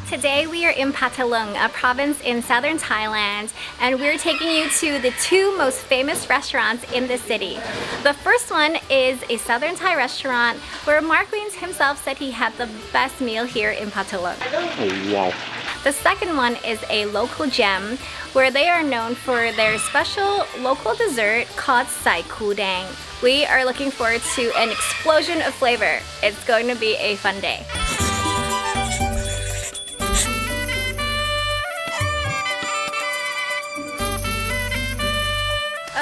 Today we are in Phatthalung, a province in southern Thailand, and we're taking you to the two most famous restaurants in the city. The first one is a southern Thai restaurant where Mark Wiens himself said he had the best meal here in Phatthalung. Oh wow. The second one is a local gem where they are known for their special local dessert called sago. We are looking forward to an explosion of flavor. It's going to be a fun day.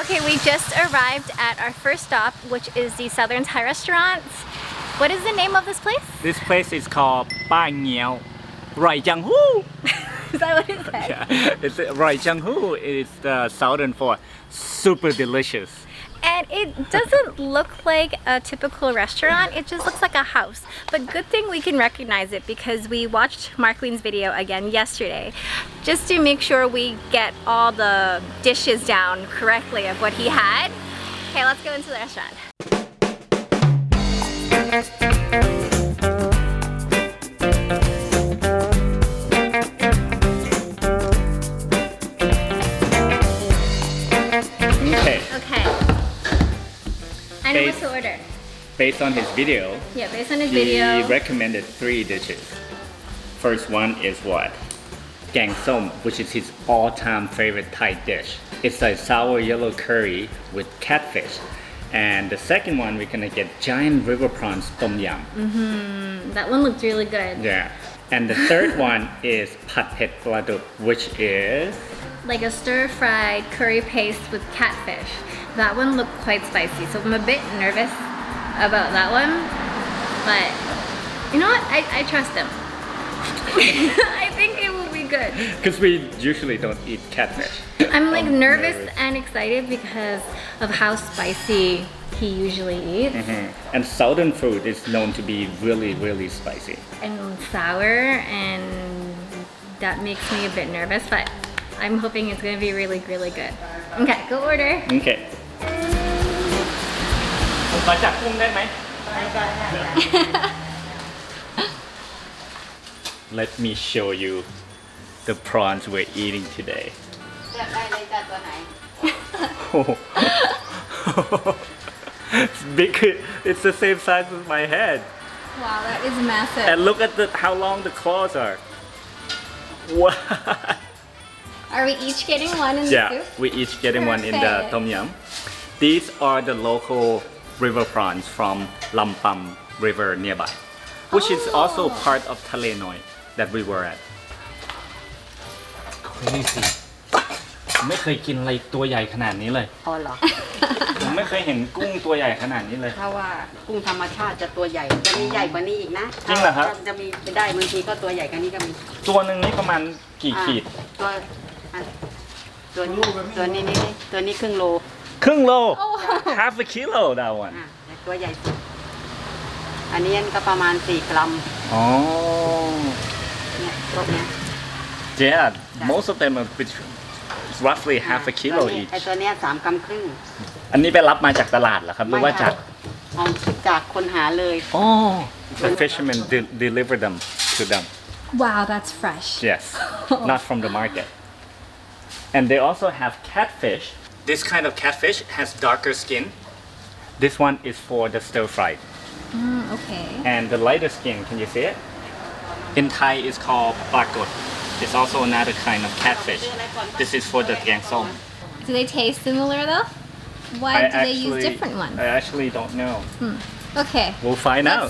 Okay, we just arrived at our first stop, which is the Southern Thai restaurant. What is the name of this place? This place is called Bai Nghiao Rai Chang Hu. Is that what it says? Yeah, it's Rai Chang Hu is the southern for super delicious. And it doesn't look like a typical restaurant, it just looks like a house. But good thing we can recognize it because we watched Mark Wiens' video again yesterday just to make sure we get all the dishes down correctly of what he had. Okay, let's go into the restaurant. I know what to order. Based on his video, yeah, based on his video, he recommended 3 dishes. First one is what? Gang Som, which is his all-time favorite Thai dish. It's a sour yellow curry with catfish. And the second one, we're gonna get giant river prawns tom yum. That one looked really good. Yeah. And the third one is Phat Phet Pladuk, which is like a stir-fried curry paste with catfish. That one looked quite spicy, so I'm a bit nervous about that one. But you know what? I trust him. I think it will be good. Because we usually don't eat catfish. I'm like nervous and excited because of how spicy he usually eats. And southern food is known to be really, really spicy. And sour, and that makes me a bit nervous, but I'm hoping it's gonna be really, really good. Okay, go order. Okay. ขอจับกุ้งได้ไหม Let me show you the prawns we're eating today. It's big. It's the same size as my head. Wow, that is massive. And look at how long the claws are. What? Are we each getting one in the soup? Yeah, we each getting one in the tom yum. These are the local river prawns from Lampam River nearby, which is also part of Thale Noi that we were at. นี่สิไม่เคยกินอะไรตัวใหญ่ขนาดนี้เลย อ๋อเหรอ ผมไม่เคยเห็นกุ้งตัวใหญ่ขนาดนี้เลย ถ้าว่ากุ้งธรรมชาติจะตัวใหญ่จะมีใหญ่กว่านี้อีกนะ จริงเหรอครับ จะมีได้บางทีก็ตัวใหญ่กว่านี้ก็มี ตัวหนึ่งนี่ประมาณกี่ขีด ตัวนี้ตัวนี้ครึ่งโล ครึ่งโล half a kilo that one ตัวใหญ่สุดอันนี้ก็ประมาณ4 กรัม อ๋อ เนี่ยพวกเนี้ย Yeah, most of them are roughly half a kilo each. ไอตัวเนี้ย3 กรัมครึ่ง อันนี้ไปรับมาจากตลาดเหรอครับหรือว่าจาก คนหาเลย Oh, the fishermen deliver them to them. Wow, that's fresh. Yes, not from the market. And they also have catfish. This kind of catfish has darker skin. This one is for the stir fry. Okay. And the lighter skin, can you see it? In Thai, it's called bakot. It's also another kind of catfish. This is for the gang som. Do they taste similar though? Why do they use different ones? I actually don't know. Okay. We'll find out.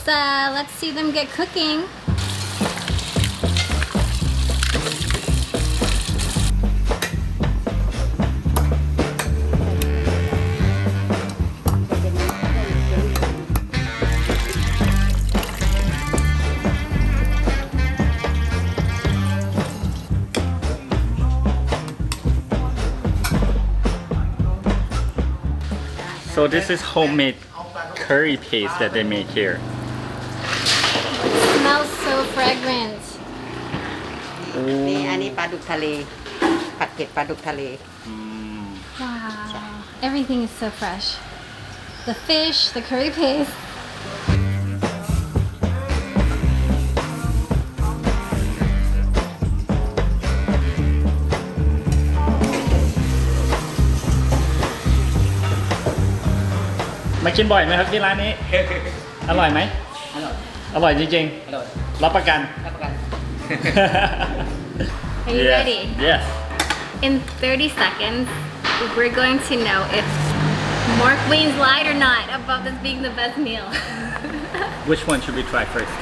Let's see them get cooking. So this is homemade curry paste that they make here. It smells so fragrant. นี่อันนี้ปลาดุกทะเลผัดเผ็ดปลาดุกทะเล Wow. Everything is so fresh. The fish, the curry paste. กินบ่อยไหมครับที่ร้านนี้ อร่อยไหม อร่อย อร่อยจริง อร่อย ๆรับประกัน รับประกัน Are you Yes. ready? Yes. In 30 seconds, we're going to know if Mark Wiens lied or not about this being the best meal. Which one should we try first?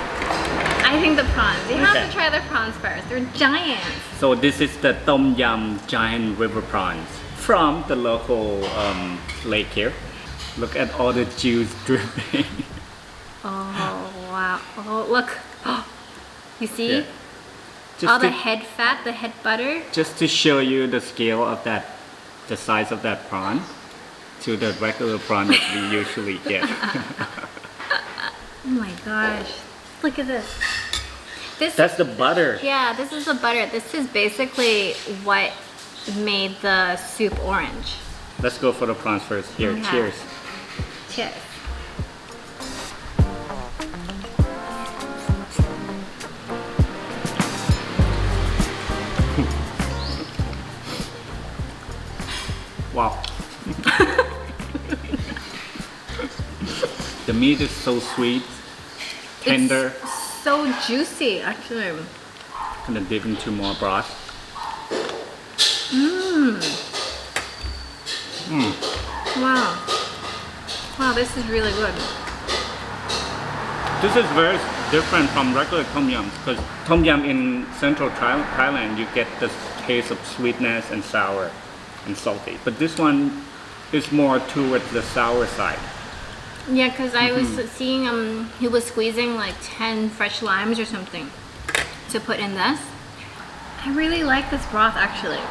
I think the prawns. You have Okay. to try the prawns first. They're giants. So this is the Tom Yum giant river prawns from the local lake here. Look at all the juice dripping. Oh, wow. Oh, look. You see? Yeah. Just All the to- head fat, the head butter. Just to show you the scale of that, the size of that prawn to the regular prawn that we usually get. Oh my gosh. Look at this. This That's the butter. Yeah, this is the butter. This is basically what made the soup orange. Let's go for the prawns first. Here, Okay. cheers. Cheers. Wow. The meat is so sweet, tender. It's so juicy, actually. Gonna dip into more broth. Wow. Wow, this is really good. This is very different from regular tom yum because tom yum in central Thailand you get the taste of sweetness and sour and salty. But this one is more towards the sour side. Yeah, because I was seeing he was squeezing like 10 fresh limes or something to put in this. I really like this broth actually.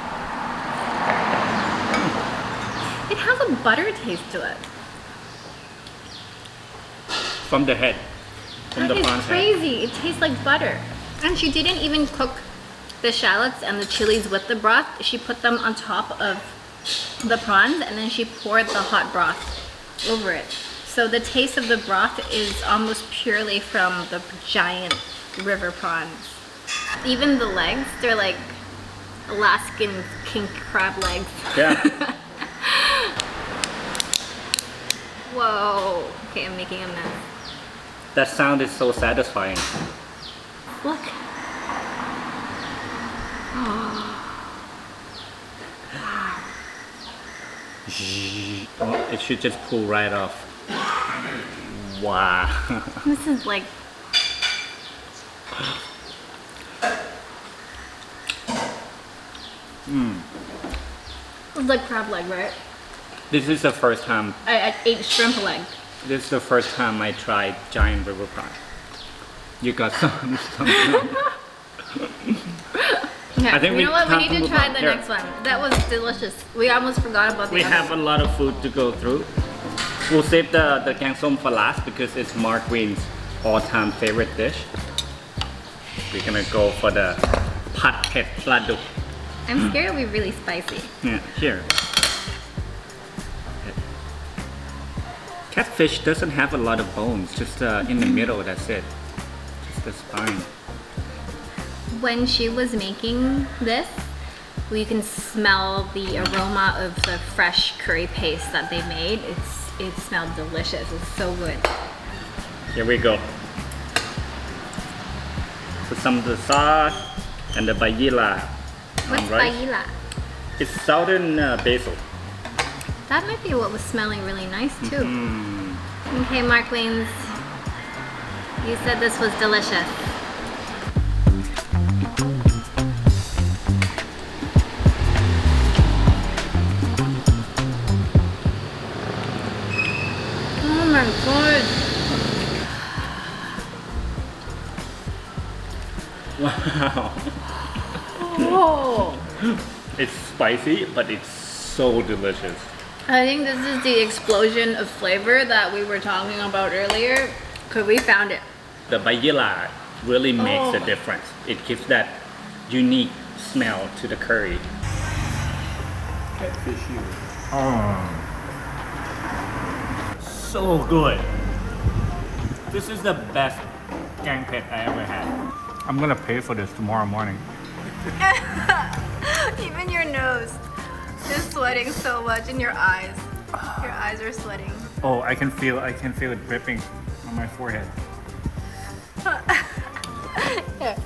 It has a butter taste to it. From the head. From That the is prawn's head. crazy. It tastes like butter. And she didn't even cook the shallots and the chilies with the broth. She put them on top of the prawns and then she poured the hot broth over it. So the taste of the broth is almost purely from the giant river prawns. Even the legs, they're like Alaskan king crab legs. Yeah. Whoa. Okay, I'm making a mess. That sound is so satisfying. Look. Oh, it should just pull right off. Wow. This is like it's like crab leg, right? This is the first time. I ate shrimp leg. This is the first time I tried giant river prawn. You got some. Okay, I think you we know what? We have need to to move try on. the Here. next one. That was delicious. We almost forgot about the We other have a lot of food to go through. We'll save the gang som for last because it's Mark Wiens' all-time favorite dish. We're gonna go for the Pad Phet Pladuk. I'm scared it'll be really spicy. Yeah, here. Catfish doesn't have a lot of bones, just in the middle, that's it. Just the spine. When she was making this, you can smell the aroma of the fresh curry paste that they made. It smelled delicious. It's so good. Here we go. Put some of the sauce and the bayila. What's rice. paella? It's southern basil. That might be what was smelling really nice too. Okay, Mark Wiens, you said this was delicious. Oh my god. Wow. Whoa. It's spicy, but it's so delicious. I think this is the explosion of flavor that we were talking about earlier, because we found it. The bayila really makes a Oh. difference. It gives that unique smell to the curry. So good. This is the best gang pet I ever had. I'm gonna pay for this tomorrow morning. Even your nose is sweating so much, and your eyes. Your eyes are sweating. Oh, I can feel it dripping on my forehead. Here.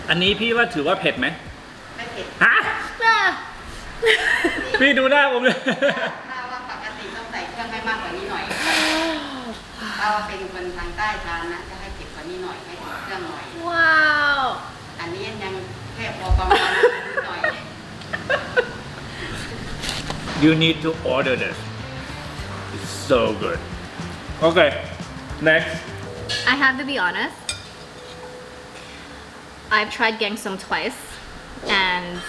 อันนี้พี่ว่าถือว่าเผ็ดไหม ไม่เผ็ด ฮะ พี่ดูหน้าผมเลย ถ้าว่าปกติต้องใส่เครื่องให้มากกว่านี้หน่อย ถ้าว่าเป็นคนทางใต้ทานนะจะให้เผ็ดกว่านี้หน่อยให้เครื่องหน่อย ว้าว อันนี้ยังแค่พอประมาณนิดหน่อย You need to order this. It's so good. Okay, next. I have to be honest. I've tried gangsum twice, and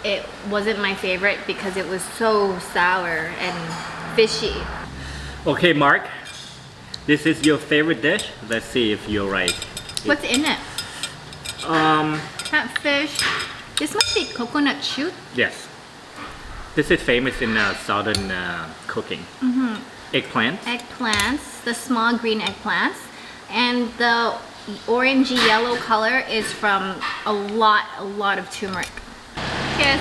it wasn't my favorite because it was so sour and fishy. Okay, Mark. This is your favorite dish. Let's see if you're right. What's in it? Catfish. This must be coconut shoot. Yes. This is famous in southern cooking. Eggplant. Eggplants, the small green eggplants, and the orangey yellow color is from a lot of turmeric. Yes.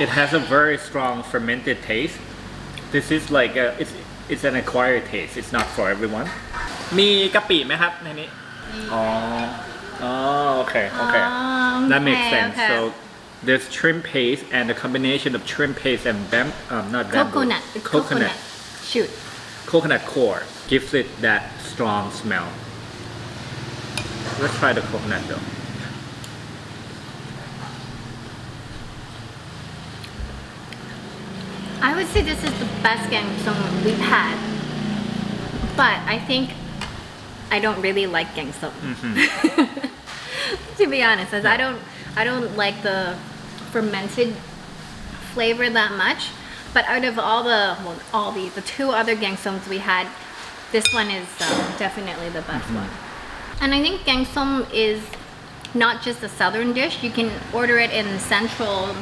It has a very strong fermented taste. This is like it's an acquired taste. It's not for everyone. มีกะปิไหมครับในนี้ อ๋อ okay. That makes sense. Okay. So there's shrimp paste and the combination of shrimp paste and not bamboo. Coconut. Shoot. Coconut core gives it that strong smell. Let's try the coconut though. I would say this is the best gangsum we've had, but I think I don't really like gangsum. To be honest, as I don't like the fermented flavor that much. But out of the two other gangsums we had, this one is definitely the best one. And I think gangsum is not just a southern dish. You can order it in central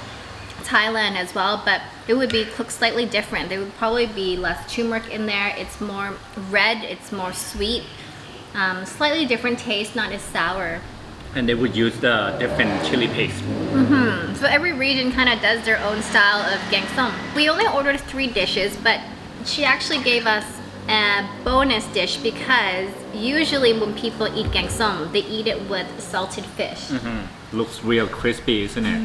Thailand as well, but it would be cooked slightly different. There would probably be less turmeric in there. It's more red, it's more sweet, slightly different taste, not as sour. And they would use the different chili paste. So every region kind of does their own style of gangsum. We only ordered 3 dishes, but she actually gave us a bonus dish because usually when people eat gangsum, they eat it with salted fish. Looks real crispy, isn't it?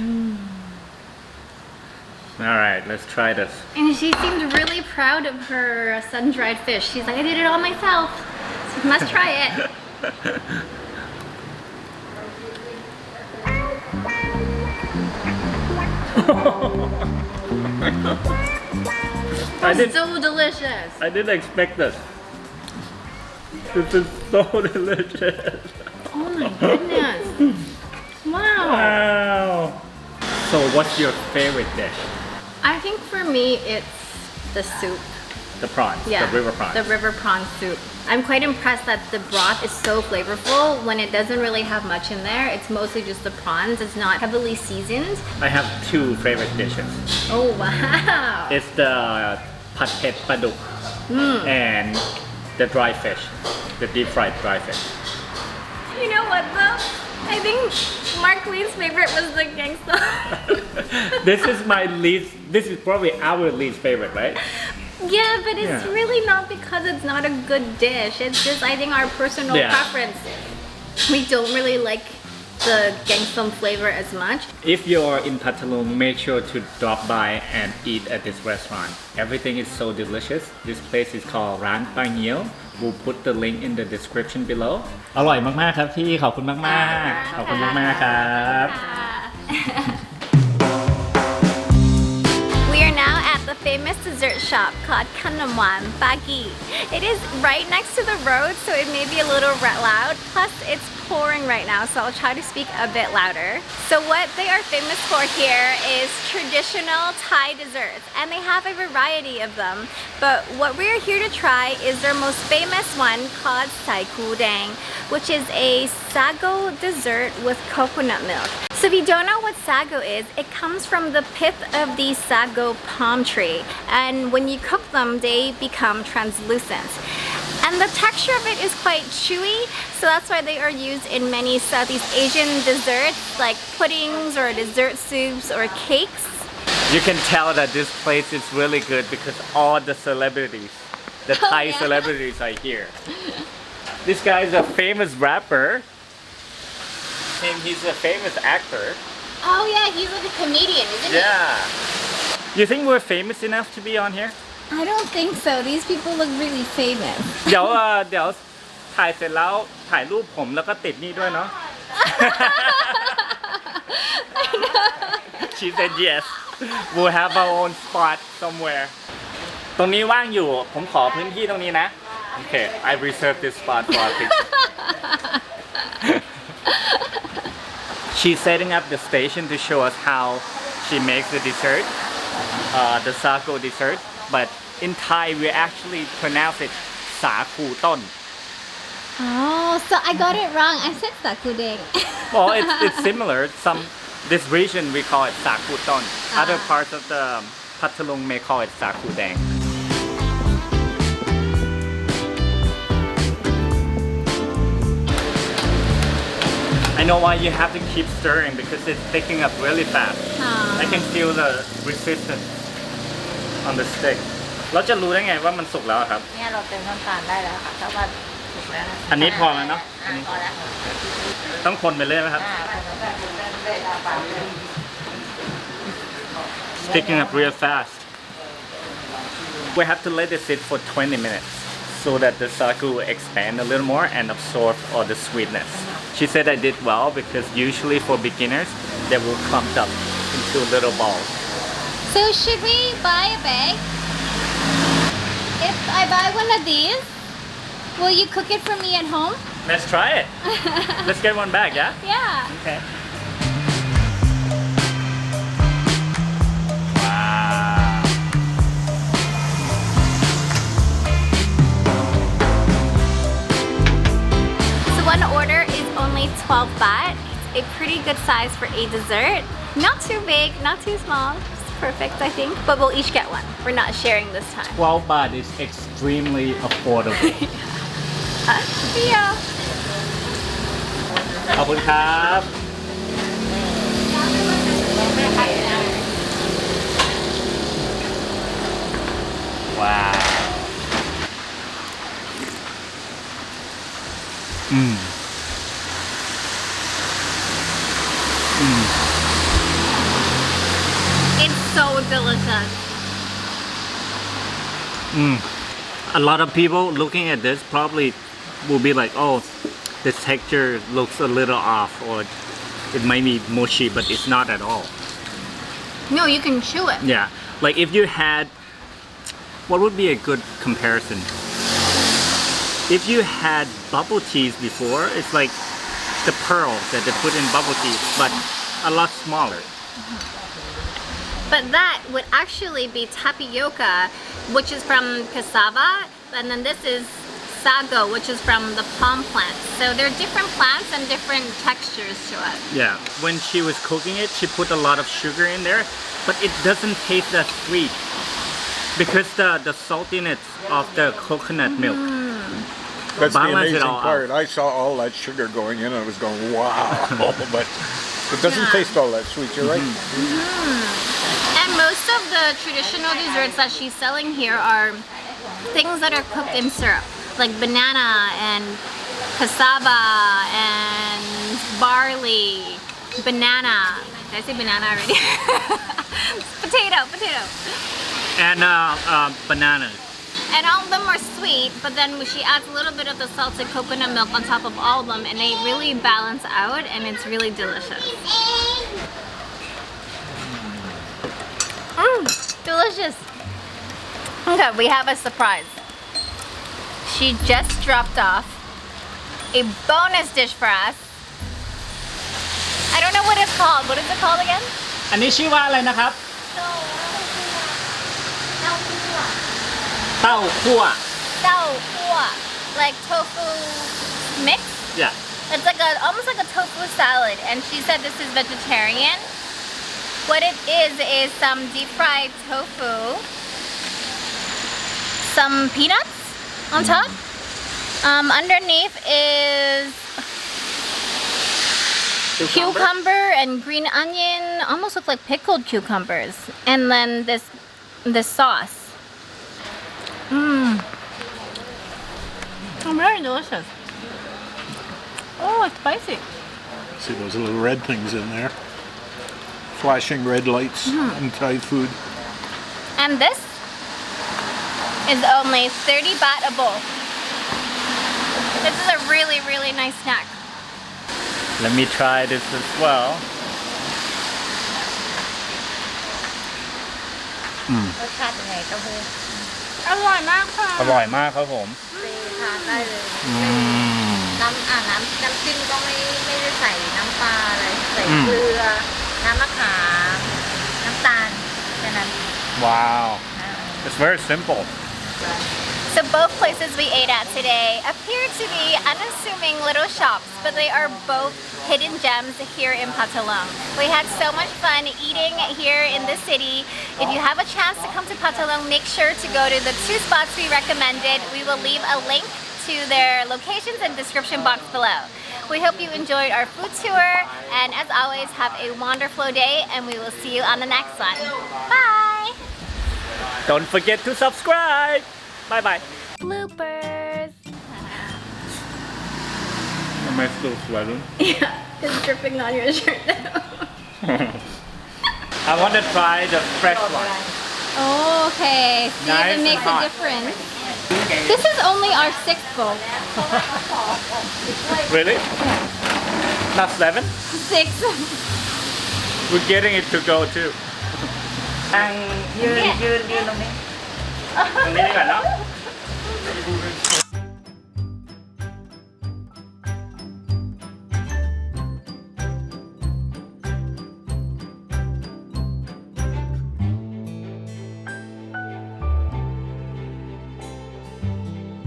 Alright, let's try this. And she seemed really proud of her sun-dried fish. She's like, I did it all myself. So you must try it. It's so delicious. I didn't expect this. This is so delicious. Oh my goodness. Wow. Wow. So what's your favorite dish? I think for me it's the soup. The prawns, Yeah, the river prawns. the river prawn soup. I'm quite impressed that the broth is so flavorful when it doesn't really have much in there. It's mostly just the prawns. It's not heavily seasoned. I have 2 favorite dishes. Oh wow. It's the pad phet Phatthalung and the dry fish, the deep fried dry fish. You know what though? I think Mark Lee's favorite was the gangsum. This is probably our least favorite, right? Yeah, but it's Yeah. really not because it's not a good dish. It's just I think our personal Yeah. preference. We don't really like the gangsum flavor as much. If you're in Phatthalung, make sure to drop by and eat at this restaurant. Everything is so delicious. This place is called ร้านปาเงี้ยว We'll put the link in the description below. อร่อยมากๆครับพี่ขอบคุณมากๆขอบคุณมากๆครับ We are now at the famous dessert shop called Kanamwan Bagi. It is right next to the road, so it may be a little loud. Plus, it's pouring right now, so I'll try to speak a bit louder. So what they are famous for here is traditional Thai desserts, and they have a variety of them. But what we're here to try is their most famous one called Sai Ku Dang, which is a sago dessert with coconut milk. So if you don't know what sago is, it comes from the pith of the sago palm tree. And when you cook them, they become translucent. And And the texture of it is quite chewy, so that's why they are used in many Southeast Asian desserts like puddings or dessert soups or cakes. You can tell that this place is really good because all the celebrities, the Thai yeah. celebrities are here. This guy is a famous rapper. And he's a famous actor. Oh yeah, he's like a comedian, isn't he? Yeah. You think we're famous enough to be on here? I don't think so. These people look really famous. เดี๋ยวถ่ายเสร็จแล้วถ่ายรูปผมแล้วก็ติดนี่ด้วยเนาะ She said yes. We'll have our own spot somewhere. ตรงนี้ว่างอยู่ผมขอพื้นที่ตรงนี้นะ Okay, I reserve this spot for our picture. She's setting up the station to show us how she makes the dessert, the sago dessert. But in Thai, we actually pronounce it saku ton. Oh, so I got it wrong. I said sakudeng. Well, it's similar. This region we call it saku ton. Other parts of the Phatthalung may call it saku deng. I know why you have to keep stirring because it's thickening up really fast. I can feel the resistance on the stick. เราจะรู้ได้ไงว่ามันสุกแล้วครับ เนี่ยเราเติมน้ำตาลได้แล้วค่ะถ้าว่าถูกแล้วนะ อันนี้พอแล้วเนาะ พอแล้ว ต้องคนไปเรื่อยไหมครับ Sticking up real fast. We have to let it sit for 20 minutes so that the sagu will expand a little more and absorb all the sweetness. She said I did well because usually for beginners, they will clump up into little balls. So should we buy a bag? If I buy one of these, will you cook it for me at home? Let's try it. Let's get one back, yeah? Yeah. Okay. Wow. So one order is only 12 baht. It's a pretty good size for a dessert. Not too big, not too small. Just perfect, I think. But we'll each get one. We're not sharing this time. 12 baht is extremely affordable. Yeah. ขอบคุณครับ ว้าว It's so delicious. A lot of people looking at this probably will be like, oh, the texture looks a little off or it might be mushy, but it's not at all. No, you can chew it. Yeah, like if you had, what would be a good comparison? If you had bubble teas before, it's like the pearls that they put in bubble tea, but a lot smaller. But that would actually be tapioca, which is from cassava, and then this is sago, which is from the palm plant. So there are different plants and different textures to it. Yeah, when she was cooking it, she put a lot of sugar in there, but it doesn't taste that sweet because the saltiness of the coconut milk. That's the Balance it amazing all part. I saw all that sugar going in and I was going, wow. But it doesn't taste all that sweet. You're right. And most of the traditional desserts that she's selling here are things that are cooked in syrup, like banana and cassava and barley, banana. Did I say banana already? Potato. And bananas. And all of them are sweet, but then she adds a little bit of the salted coconut milk on top of all of them, and they really balance out, and it's really delicious. Delicious. Okay, we have a surprise. She just dropped off a bonus dish for us. I don't know what it's called. What is it called again? อันนี้ชื่อว่าอะไรนะครับ เต้าคั่ว Dao Hua. Like tofu mix. Yeah. It's like almost like a tofu salad, and she said this is vegetarian. What it is some deep fried tofu, some peanuts on top, Underneath is cucumber and green onion, almost look like pickled cucumbers. And then this sauce. Very delicious. Oh, it's spicy. See those little red things in there? Flashing red lights in Thai food. And this is only 30 baht a bowl. This is a really, really nice snack. Let me try this as well. รสชาติยังไงเต้าหู้ อร่อยมากค่ะ อร่อยมากครับผม ไปทานได้เลยน้ำจิ้มก็ไม่ได้ใส่น้ำปลาอะไรใส่เกลือน้ำมะขามน้ำตาลแค่นั้น Wow. It's very simple. So both places we ate at today appear to be unassuming little shops, but they are both hidden gems here in Phatthalung. We had so much fun eating here in the city. If you have a chance to come to Phatthalung, make sure to go to the 2 spots we recommended. We will leave a link to their locations in the description box below. We hope you enjoyed our food tour, and as always, have a wonderful day, and we will see you on the next one. Bye! Don't forget to subscribe. Bye bye. Bloopers! Am I still sweating? Yeah, it's dripping on your shirt now. I want to try the fresh one. Okay, see if Nice it makes and hot. a difference. This is only our 6th bowl. Really? Not 7? 6. We're getting it to go too. ยืนตรงนี้ ตรงนี้ดีกว่าเนาะ